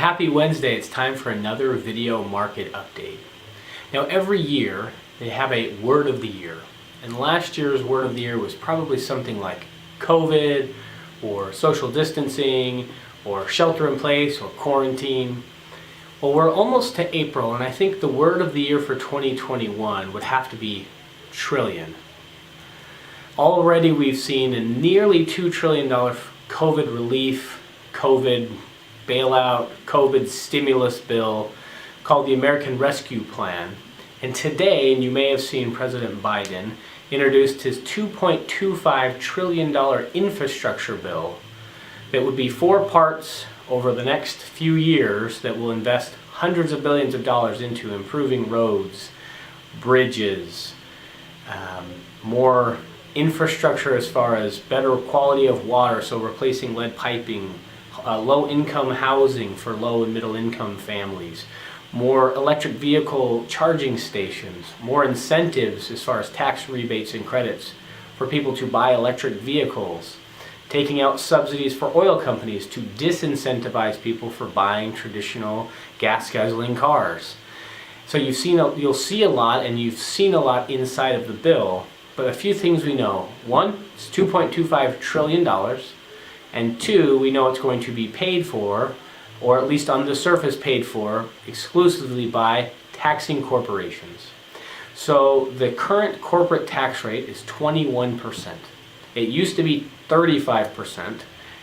Happy Wednesday, it's time for another video market update. Now every year they have a word of the year, and last year's word of the year was probably something like COVID or social distancing or shelter in place or quarantine. Well, we're almost to April, and I think the word of the year for 2021 would have to be trillion. Already we've seen a nearly $2 trillion COVID relief, COVID bailout, COVID stimulus bill called the American Rescue Plan. And today, and you may have seen President Biden introduced his $2.25 trillion infrastructure bill that would be 4 parts over the next few years that will invest hundreds of billions of dollars into improving roads, bridges, more infrastructure as far as better quality of water, so replacing lead piping, low-income housing for low and middle-income families, more electric vehicle charging stations, more incentives as far as tax rebates and credits for people to buy electric vehicles, taking out subsidies for oil companies to disincentivize people for buying traditional gas guzzling cars. So you'll see a lot, and you've seen a lot inside of the bill, but a few things we know. One, it's $2.25 trillion. And two, we know it's going to be paid for, or at least on the surface paid for, exclusively by taxing corporations. So the current corporate tax rate is 21%. It used to be 35%,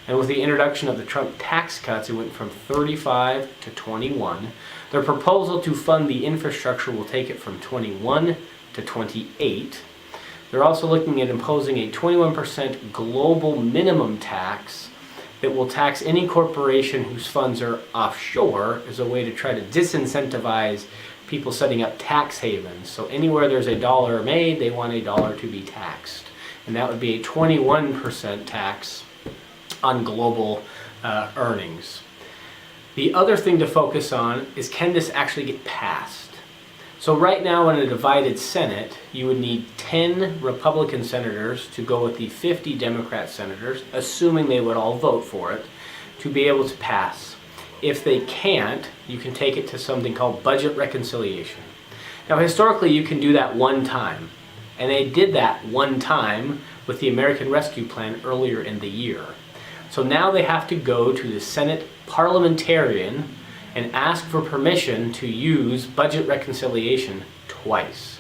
and with the introduction of the Trump tax cuts, it went from 35 to 21. Their proposal to fund the infrastructure will take it from 21 to 28. They're also looking at imposing a 21% global minimum tax that will tax any corporation whose funds are offshore as a way to try to disincentivize people setting up tax havens. So anywhere there's a dollar made, they want a dollar to be taxed. And that would be a 21% tax on global earnings. The other thing to focus on is, can this actually get passed? So right now in a divided Senate, you would need 10 Republican senators to go with the 50 Democrat senators, assuming they would all vote for it, to be able to pass. If they can't, you can take it to something called budget reconciliation. Now historically you can do that one time, and they did that one time with the American Rescue Plan earlier in the year. So now they have to go to the Senate parliamentarian and ask for permission to use budget reconciliation twice.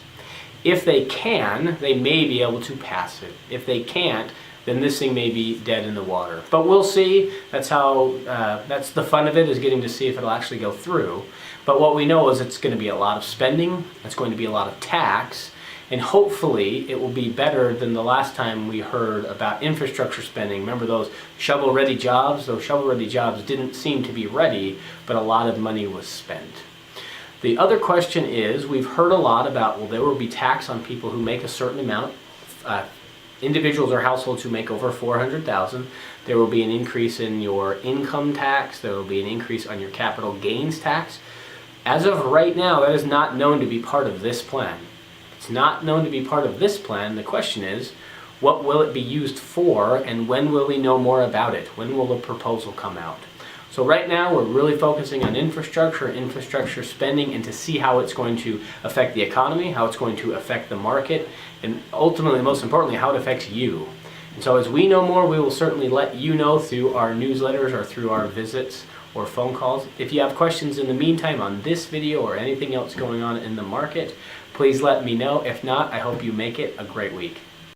If they can, they may be able to pass it. If they can't, then this thing may be dead in the water. But we'll see. That's the fun of it, is getting to see if it'll actually go through. But what we know is it's going to be a lot of spending, it's going to be a lot of tax, and hopefully it will be better than the last time we heard about infrastructure spending. Remember those shovel-ready jobs? Those shovel-ready jobs didn't seem to be ready, but a lot of money was spent. The other question is, we've heard a lot about, well, there will be tax on people who make a certain amount, individuals or households who make over $400,000. There will be an increase in your income tax. There will be an increase on your capital gains tax. As of right now, that is not known to be part of this plan. It's not known to be part of this plan. The question is, what will it be used for, and when will we know more about it? When will the proposal come out? So right now we're really focusing on infrastructure spending, and to see how it's going to affect the economy, how it's going to affect the market, and ultimately, most importantly, how it affects you. And so as we know more, we will certainly let you know through our newsletters or through our visits or phone calls. If you have questions in the meantime on this video or anything else going on in the market, please let me know. If not, I hope you make it a great week.